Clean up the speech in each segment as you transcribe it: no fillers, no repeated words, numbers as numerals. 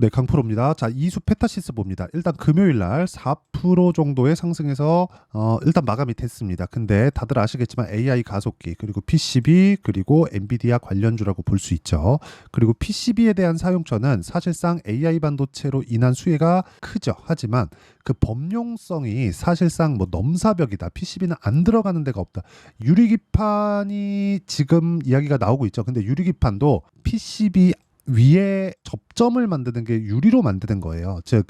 네, 강프로입니다. 자, 이수 페타시스 봅니다. 일단 금요일 날 4% 정도의 상승에서 일단 마감이 됐습니다. 근데 다들 아시겠지만 AI 가속기, 그리고 PCB, 그리고 엔비디아 관련주라고 볼 수 있죠. 그리고 PCB에 대한 사용처는 사실상 AI 반도체로 인한 수혜가 크죠. 하지만 그 범용성이 사실상 뭐 넘사벽이다. PCB는 안 들어가는 데가 없다. 유리기판이 지금 이야기가 나오고 있죠. 근데 유리기판도 PCB 위에 접점을 만드는 게 유리로 만드는 거예요. 즉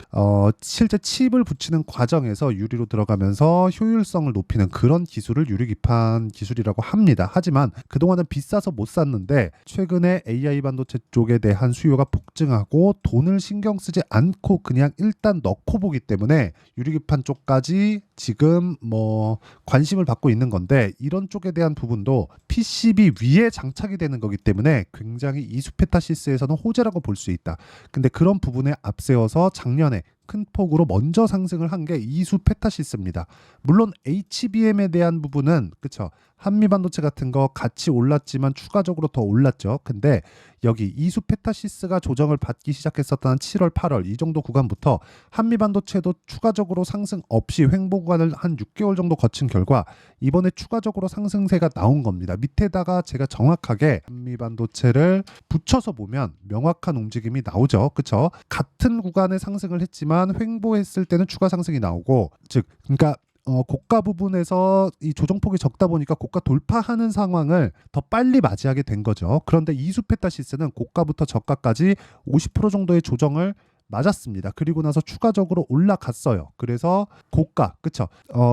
실제 칩을 붙이는 과정에서 유리로 들어가면서 효율성을 높이는 그런 기술을 유리기판 기술이라고 합니다. 하지만 그동안은 비싸서 못 샀는데 최근에 AI 반도체 쪽에 대한 수요가 폭증하고 돈을 신경 쓰지 않고 그냥 일단 넣고 보기 때문에 유리기판 쪽까지 지금 뭐 관심을 받고 있는 건데, 이런 쪽에 대한 부분도 PCB 위에 장착이 되는 거기 때문에 굉장히 이수페타시스에서는 호재라고 볼 수 있다. 근데 그런 부분에 앞세워서 작년에 큰 폭으로 먼저 상승을 한 게 이수페타시스입니다. 물론 HBM에 대한 부분은 그쵸, 한미반도체 같은 거 같이 올랐지만 추가적으로 더 올랐죠. 근데 여기 이수페타시스가 조정을 받기 시작했었던 7월, 8월 이 정도 구간부터 한미반도체도 추가적으로 상승 없이 횡보 구간을 한 6개월 정도 거친 결과 이번에 추가적으로 상승세가 나온 겁니다. 밑에다가 제가 정확하게 한미반도체를 붙여서 보면 명확한 움직임이 나오죠. 그쵸? 같은 구간에 상승을 했지만 횡보했을 때는 추가 상승이 나오고, 즉 그러니까 고가 부분에서 이 조정폭이 적다 보니까 고가 돌파하는 상황을 더 빨리 맞이하게 된 거죠. 그런데 이수페타시스는 고가부터 저가까지 50% 정도의 조정을 맞았습니다. 그리고 나서 추가적으로 올라갔어요. 그래서 고가, 그쵸?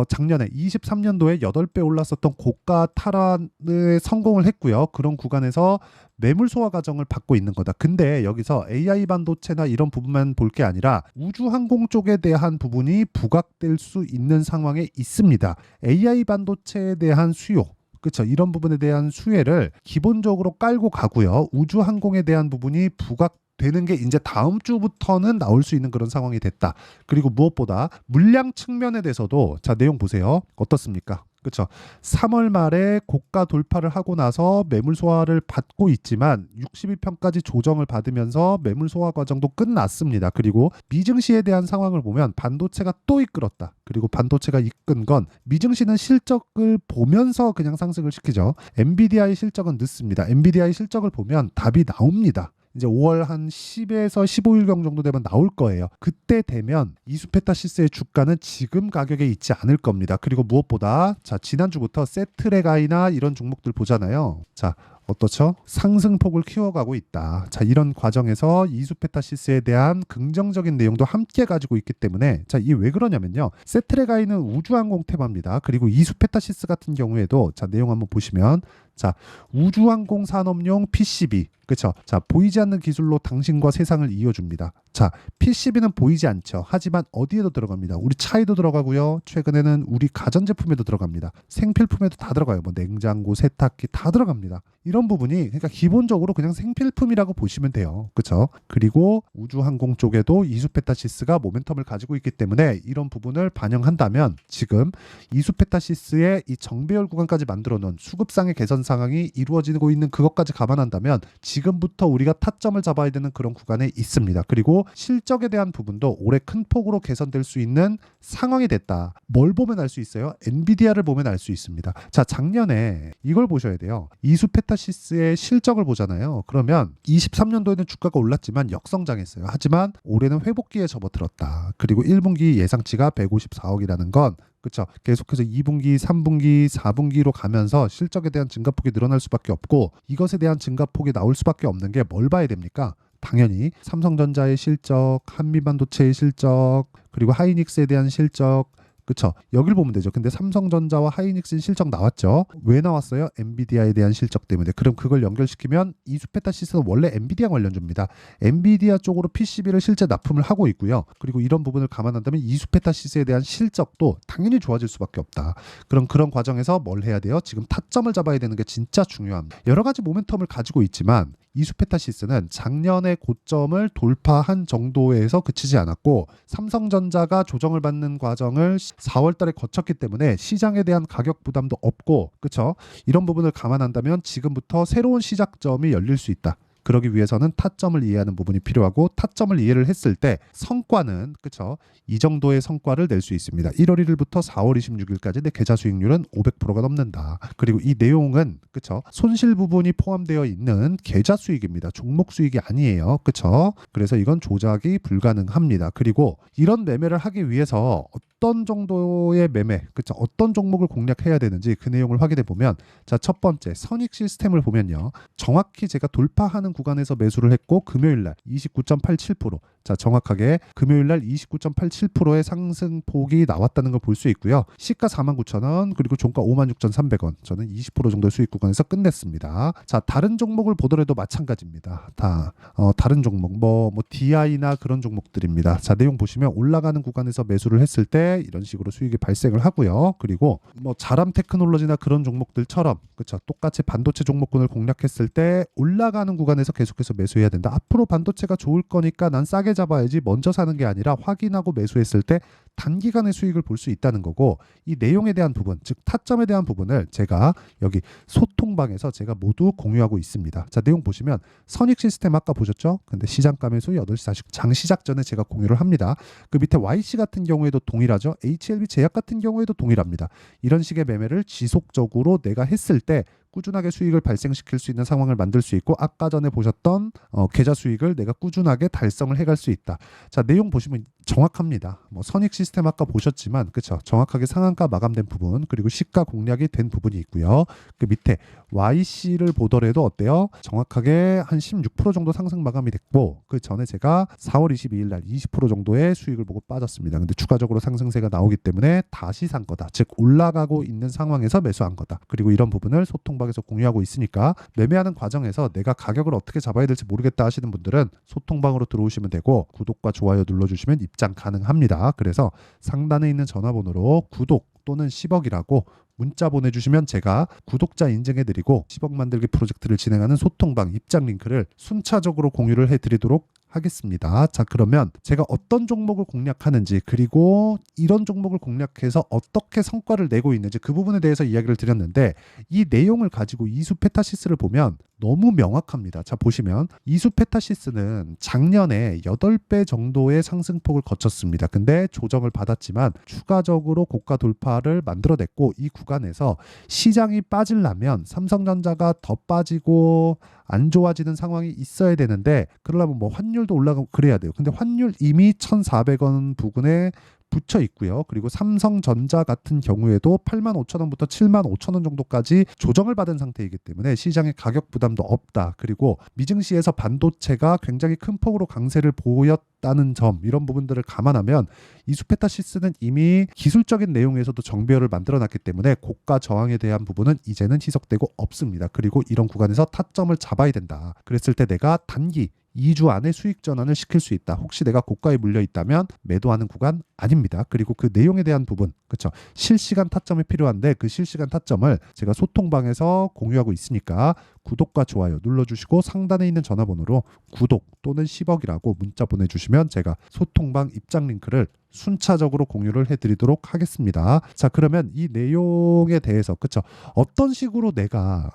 작년에 23년도에 8배 올랐었던 고가 탈환에 성공을 했고요. 그런 구간에서 매물 소화 과정을 받고 있는 거다. 근데 여기서 AI 반도체나 이런 부분만 볼 게 아니라 우주항공 쪽에 대한 부분이 부각될 수 있는 상황에 있습니다. AI 반도체에 대한 수요, 그렇죠. 이런 부분에 대한 수혜를 기본적으로 깔고 가고요. 우주항공에 대한 부분이 부각되는 게 이제 다음 주부터는 나올 수 있는 그런 상황이 됐다. 그리고 무엇보다 물량 측면에 대해서도 자, 내용 보세요. 어떻습니까? 그렇죠. 3월 말에 고가 돌파를 하고 나서 매물 소화를 받고 있지만 62평까지 조정을 받으면서 매물 소화 과정도 끝났습니다. 그리고 미증시에 대한 상황을 보면 반도체가 또 이끌었다. 그리고 반도체가 이끈 건 미증시는 실적을 보면서 그냥 상승을 시키죠. 엔비디아의 실적은 늦습니다. 엔비디아의 실적을 보면 답이 나옵니다. 이제 5월 한 10에서 15일경 정도 되면 나올 거예요. 그때 되면 이수페타시스의 주가는 지금 가격에 있지 않을 겁니다. 그리고 무엇보다 자, 지난주부터 세트레가이나 이런 종목들 보잖아요. 자, 어떻죠? 상승폭을 키워가고 있다. 자, 이런 과정에서 이수페타시스에 대한 긍정적인 내용도 함께 가지고 있기 때문에 자, 이게 왜 그러냐면요. 세트레가이는 우주항공 테마입니다. 그리고 이수페타시스 같은 경우에도 자, 내용 한번 보시면 자, 우주항공 산업용 PCB, 그렇죠? 자, 보이지 않는 기술로 당신과 세상을 이어줍니다. 자, PCB는 보이지 않죠. 하지만 어디에도 들어갑니다. 우리 차에도 들어가고요. 최근에는 우리 가전제품에도 들어갑니다. 생필품에도 다 들어가요. 뭐 냉장고, 세탁기 다 들어갑니다. 이런 부분이 그러니까 기본적으로 그냥 생필품이라고 보시면 돼요. 그렇죠? 그리고 우주항공 쪽에도 이수페타시스가 모멘텀을 가지고 있기 때문에 이런 부분을 반영한다면 지금 이수페타시스의 이 정배열 구간까지 만들어 놓은 수급상의 개선 상황이 이루어지고 있는 그것까지 감안한다면 지금부터 우리가 타점을 잡아야 되는 그런 구간에 있습니다. 그리고 실적에 대한 부분도 올해 큰 폭으로 개선될 수 있는 상황이 됐다. 뭘 보면 알 수 있어요? 엔비디아를 보면 알 수 있습니다. 자, 작년에 이걸 보셔야 돼요. 이수페타시스의 실적을 보잖아요. 그러면 23년도에는 주가가 올랐지만 역성장했어요. 하지만 올해는 회복기에 접어들었다. 그리고 1분기 예상치가 154억이라는 건 그렇죠. 계속해서 2분기, 3분기, 4분기로 가면서 실적에 대한 증가폭이 늘어날 수밖에 없고 이것에 대한 증가폭이 나올 수밖에 없는 게 뭘 봐야 됩니까? 당연히 삼성전자의 실적, 한미반도체의 실적, 그리고 하이닉스에 대한 실적, 그쵸? 여길 보면 되죠. 근데 삼성전자와 하이닉스는 실적 나왔죠. 왜 나왔어요? 엔비디아에 대한 실적 때문에. 그럼 그걸 연결시키면 이수페타시스는 원래 엔비디아 관련주입니다. 엔비디아 쪽으로 PCB를 실제 납품을 하고 있고요. 그리고 이런 부분을 감안한다면 이수페타시스에 대한 실적도 당연히 좋아질 수밖에 없다. 그럼 그런 과정에서 뭘 해야 돼요? 지금 타점을 잡아야 되는 게 진짜 중요합니다. 여러 가지 모멘텀을 가지고 있지만 이수페타시스는 작년의 고점을 돌파한 정도에서 그치지 않았고 삼성전자가 조정을 받는 과정을 4월 달에 거쳤기 때문에 시장에 대한 가격 부담도 없고 그렇죠? 이런 부분을 감안한다면 지금부터 새로운 시작점이 열릴 수 있다. 그러기 위해서는 타점을 이해하는 부분이 필요하고 타점을 이해를 했을 때 성과는 그쵸? 이 정도의 성과를 낼 수 있습니다. 1월 1일부터 4월 26일까지 내 계좌 수익률은 500%가 넘는다. 그리고 이 내용은 그쵸? 손실 부분이 포함되어 있는 계좌 수익입니다. 종목 수익이 아니에요. 그쵸? 그래서 이건 조작이 불가능합니다. 그리고 이런 매매를 하기 위해서 어떤 정도의 매매, 그쵸? 어떤 종목을 공략해야 되는지 그 내용을 확인해 보면 자, 첫 번째 선익 시스템을 보면요. 정확히 제가 돌파하는 구간에서 매수를 했고 금요일 날 29.87%. 자, 정확하게 금요일 날 29.87%의 상승폭이 나왔다는 걸 볼 수 있고요. 시가 49,000원, 그리고 종가 56,300원. 저는 20% 정도의 수익 구간에서 끝냈습니다. 자, 다른 종목을 보더라도 마찬가지입니다. 다른 종목 뭐 DI나 그런 종목들입니다. 자, 내용 보시면 올라가는 구간에서 매수를 했을 때 이런 식으로 수익이 발생을 하고요. 그리고 뭐 자람 테크놀로지나 그런 종목들처럼 그렇죠. 똑같이 반도체 종목군을 공략했을 때 올라가는 구간에서 계속해서 매수해야 된다. 앞으로 반도체가 좋을 거니까 난 싸게 잡아야지 먼저 사는 게 아니라 확인하고 매수했을 때 단기간의 수익을 볼 수 있다는 거고 이 내용에 대한 부분, 즉 타점에 대한 부분을 제가 여기 소통방에서 제가 모두 공유하고 있습니다. 자, 내용 보시면 선익 시스템 아까 보셨죠? 근데 시장가 매수 8시 40분 장 시작 전에 제가 공유를 합니다. 그 밑에 YC 같은 경우에도 동일하죠. HLB 제약 같은 경우에도 동일합니다. 이런 식의 매매를 지속적으로 내가 했을 때 꾸준하게 수익을 발생시킬 수 있는 상황을 만들 수 있고 아까 전에 보셨던 계좌 수익을 내가 꾸준하게 달성을 해갈 수 있다. 자, 내용 보시면 정확합니다. 뭐 선익 시스템 아까 보셨지만 그쵸? 정확하게 상한가 마감된 부분 그리고 시가 공략이 된 부분이 있고요. 그 밑에 YC를 보더라도 어때요? 정확하게 한 16% 정도 상승 마감이 됐고 그 전에 제가 4월 22일 날 20% 정도의 수익을 보고 빠졌습니다. 근데 추가적으로 상승세가 나오기 때문에 다시 산 거다. 즉 올라가고 있는 상황에서 매수한 거다. 그리고 이런 부분을 소통방에서 공유하고 있으니까 매매하는 과정에서 내가 가격을 어떻게 잡아야 될지 모르겠다 하시는 분들은 소통방으로 들어오시면 되고 구독과 좋아요 눌러주시면 입장 가능합니다. 그래서 상단에 있는 전화번호로 구독 또는 10억이라고 문자 보내주시면 제가 구독자 인증해드리고 10억 만들기 프로젝트를 진행하는 소통방 입장 링크를 순차적으로 공유를 해드리도록 하겠습니다. 자, 그러면 제가 어떤 종목을 공략하는지 그리고 이런 종목을 공략해서 어떻게 성과를 내고 있는지 그 부분에 대해서 이야기를 드렸는데 이 내용을 가지고 이수 페타시스를 보면 너무 명확합니다. 자, 보시면 이수 페타시스는 작년에 8배 정도의 상승폭을 거쳤습니다. 근데 조정을 받았지만 추가적으로 고가 돌파를 만들어냈고 이 구간에서 시장이 빠지려면 삼성전자가 더 빠지고 안 좋아지는 상황이 있어야 되는데 그러려면 뭐 환율도 올라가고 그래야 돼요. 근데 환율 이미 1,400원 부근에 붙여 있고요. 그리고 삼성전자 같은 경우에도 85,000원부터 75,000원 정도까지 조정을 받은 상태이기 때문에 시장의 가격 부담도 없다. 그리고 미증시에서 반도체가 굉장히 큰 폭으로 강세를 보였다는 점 이런 부분들을 감안하면 이수페타시스는 이미 기술적인 내용에서도 정배열을 만들어놨기 때문에 고가 저항에 대한 부분은 이제는 희석되고 없습니다. 그리고 이런 구간에서 타점을 잡아야 된다. 그랬을 때 내가 단기 2주 안에 수익 전환을 시킬 수 있다. 혹시 내가 고가에 물려 있다면 매도하는 구간 아닙니다. 그리고 그 내용에 대한 부분, 그렇죠? 실시간 타점이 필요한데 그 실시간 타점을 제가 소통방에서 공유하고 있으니까 구독과 좋아요 눌러주시고 상단에 있는 전화번호로 구독 또는 10억이라고 문자 보내주시면 제가 소통방 입장 링크를 순차적으로 공유를 해드리도록 하겠습니다. 자, 그러면 이 내용에 대해서 그렇죠? 어떤 식으로 내가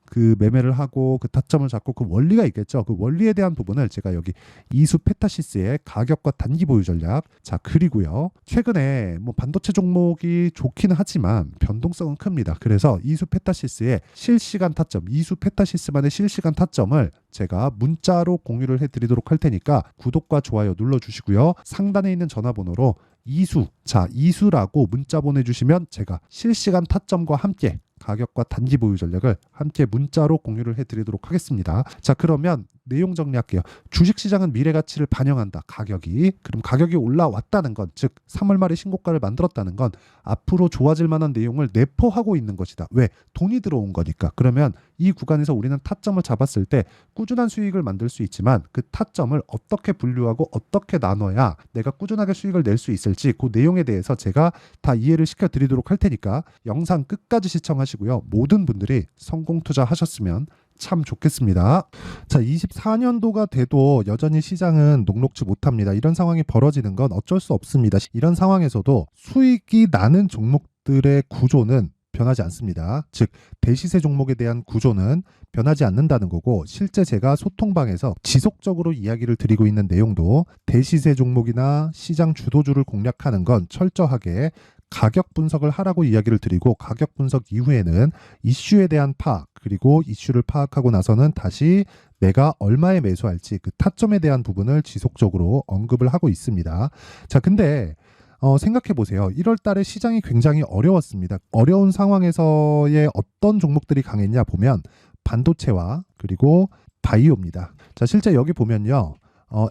그 매매를 하고 그 타점을 잡고 그 원리가 있겠죠. 그 원리에 대한 부분을 제가 여기 이수 페타시스의 가격과 단기 보유 전략 자 그리고요. 최근에 뭐 반도체 종목이 좋기는 하지만 변동성은 큽니다. 그래서 이수 페타시스의 실시간 타점 이수 페타시스만의 실시간 타점을 제가 문자로 공유를 해드리도록 할 테니까 구독과 좋아요 눌러주시고요. 상단에 있는 전화번호로 이수라고 문자 보내주시면 제가 실시간 타점과 함께 가격과 단기 보유 전략을 함께 문자로 공유를 해드리도록 하겠습니다. 자, 그러면 내용 정리할게요. 주식시장은 미래 가치를 반영한다. 가격이. 그럼 가격이 올라왔다는 건, 즉 3월 말에 신고가를 만들었다는 건 앞으로 좋아질 만한 내용을 내포하고 있는 것이다. 왜? 돈이 들어온 거니까. 그러면 이 구간에서 우리는 타점을 잡았을 때 꾸준한 수익을 만들 수 있지만 그 타점을 어떻게 분류하고 어떻게 나눠야 내가 꾸준하게 수익을 낼 수 있을지 그 내용에 대해서 제가 다 이해를 시켜드리도록 할 테니까 영상 끝까지 시청하시고요. 모든 분들이 성공 투자하셨으면 참 좋겠습니다. 자, 24년도가 돼도 여전히 시장은 녹록지 못합니다. 이런 상황이 벌어지는 건 어쩔 수 없습니다. 이런 상황에서도 수익이 나는 종목들의 구조는 변하지 않습니다. 즉 대시세 종목에 대한 구조는 변하지 않는다는 거고, 실제 제가 소통방에서 지속적으로 이야기를 드리고 있는 내용도 대시세 종목이나 시장 주도주를 공략하는 건 철저하게 가격 분석을 하라고 이야기를 드리고, 가격 분석 이후에는 이슈에 대한 파악, 그리고 이슈를 파악하고 나서는 다시 내가 얼마에 매수할지 그 타점에 대한 부분을 지속적으로 언급을 하고 있습니다. 자, 근데 생각해 보세요. 1월 달에 시장이 굉장히 어려웠습니다. 어려운 상황에서의 어떤 종목들이 강했냐 보면 반도체와 그리고 바이오입니다. 자, 실제 여기 보면요.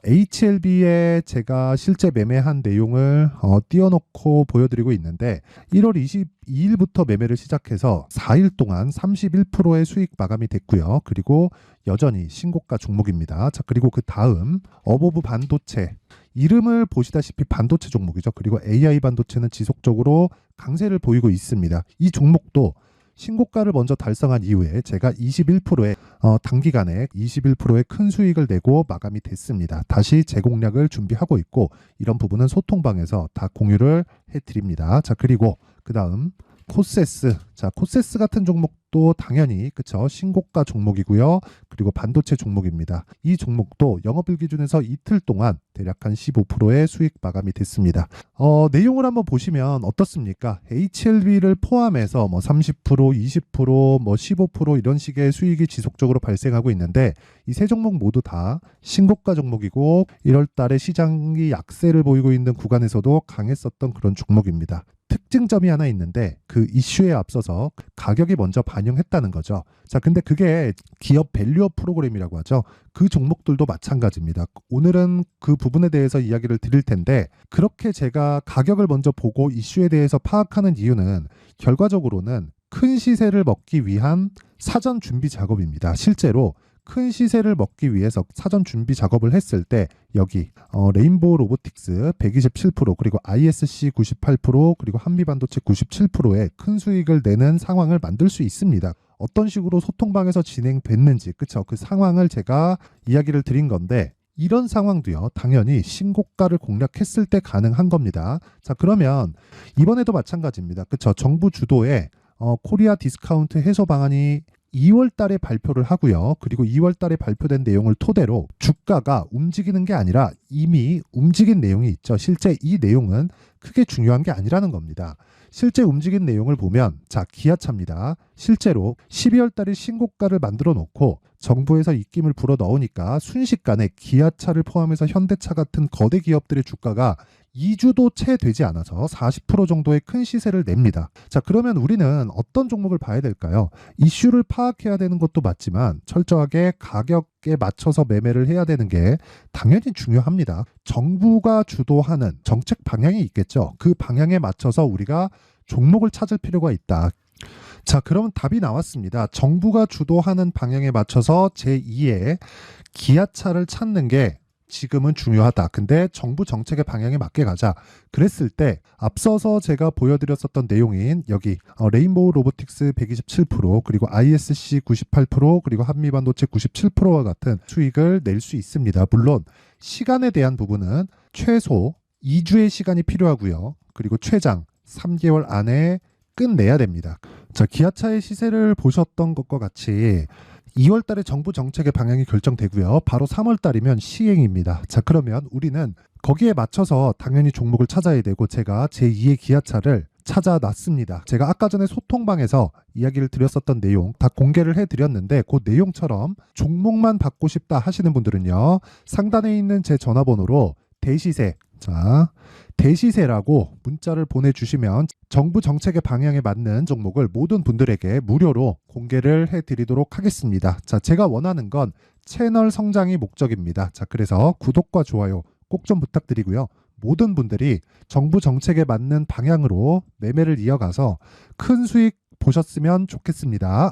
HLB에 제가 실제 매매한 내용을 띄워놓고 보여드리고 있는데, 1월 22일부터 매매를 시작해서 4일 동안 31%의 수익 마감이 됐고요. 그리고 여전히 신고가 종목입니다. 자, 그리고 그 다음 어보브 반도체, 이름을 보시다시피 반도체 종목이죠. 그리고 AI 반도체는 지속적으로 강세를 보이고 있습니다. 이 종목도 신고가를 먼저 달성한 이후에 제가 21%의 단기간에 21%의 큰 수익을 내고 마감이 됐습니다. 다시 재공략을 준비하고 있고, 이런 부분은 소통방에서 다 공유를 해드립니다. 자, 그리고 그 다음 코세스. 자, 코세스 같은 종목도 당연히 그쵸, 신고가 종목이고요. 그리고 반도체 종목입니다. 이 종목도 영업일 기준에서 이틀 동안 대략 한 15%의 수익 마감이 됐습니다. 내용을 한번 보시면 어떻습니까? HLB를 포함해서 뭐 30%, 20%, 뭐 15% 이런 식의 수익이 지속적으로 발생하고 있는데, 이 세 종목 모두 다 신고가 종목이고 1월 달에 시장이 약세를 보이고 있는 구간에서도 강했었던 그런 종목입니다. 특징점이 하나 있는데, 그 이슈에 앞서서 가격이 먼저 반영했다는 거죠. 자, 근데 그게 기업 밸류업 프로그램이라고 하죠. 그 종목들도 마찬가지입니다. 오늘은 그 부분에 대해서 이야기를 드릴 텐데, 그렇게 제가 가격을 먼저 보고 이슈에 대해서 파악하는 이유는 결과적으로는 큰 시세를 먹기 위한 사전 준비 작업입니다. 실제로 큰 시세를 먹기 위해서 사전 준비 작업을 했을 때 여기 레인보우 로보틱스 127%, 그리고 ISC 98%, 그리고 한미반도체 97%의 큰 수익을 내는 상황을 만들 수 있습니다. 어떤 식으로 소통방에서 진행됐는지, 그쵸? 그 상황을 제가 이야기를 드린 건데, 이런 상황도요, 당연히 신고가를 공략했을 때 가능한 겁니다. 자, 그러면 이번에도 마찬가지입니다. 그쵸? 정부 주도의 코리아 디스카운트 해소 방안이 2월 달에 발표를 하고요. 그리고 2월 달에 발표된 내용을 토대로 주가가 움직이는 게 아니라 이미 움직인 내용이 있죠. 실제 이 내용은 크게 중요한 게 아니라는 겁니다. 실제 움직인 내용을 보면, 자, 기아차입니다. 실제로 12월 달에 신고가를 만들어 놓고 정부에서 입김을 불어 넣으니까 순식간에 기아차를 포함해서 현대차 같은 거대 기업들의 주가가 2주도 채 되지 않아서 40% 정도의 큰 시세를 냅니다. 자, 그러면 우리는 어떤 종목을 봐야 될까요? 이슈를 파악해야 되는 것도 맞지만 철저하게 가격에 맞춰서 매매를 해야 되는 게 당연히 중요합니다. 정부가 주도하는 정책 방향이 있겠죠. 그 방향에 맞춰서 우리가 종목을 찾을 필요가 있다. 자, 그러면 답이 나왔습니다. 정부가 주도하는 방향에 맞춰서 제2의 기아차를 찾는 게 지금은 중요하다. 근데 정부 정책의 방향에 맞게 가자. 그랬을 때 앞서서 제가 보여드렸었던 내용인 여기 레인보우 로보틱스 127%, 그리고 ISC 98%, 그리고 한미반도체 97%와 같은 수익을 낼 수 있습니다. 물론 시간에 대한 부분은 최소 2주의 시간이 필요하고요. 그리고 최장 3개월 안에 끝내야 됩니다. 자, 기아차의 시세를 보셨던 것과 같이 2월 달에 정부 정책의 방향이 결정되고요. 바로 3월 달이면 시행입니다. 자, 그러면 우리는 거기에 맞춰서 당연히 종목을 찾아야 되고, 제가 제2의 기아차를 찾아놨습니다. 제가 아까 전에 소통방에서 이야기를 드렸었던 내용 다 공개를 해드렸는데, 그 내용처럼 종목만 받고 싶다 하시는 분들은요, 상단에 있는 제 전화번호로 대시세, 자, 대시세라고 문자를 보내주시면 정부 정책의 방향에 맞는 종목을 모든 분들에게 무료로 공개를 해드리도록 하겠습니다. 자, 제가 원하는 건 채널 성장이 목적입니다. 자, 그래서 구독과 좋아요 꼭 좀 부탁드리고요. 모든 분들이 정부 정책에 맞는 방향으로 매매를 이어가서 큰 수익 보셨으면 좋겠습니다.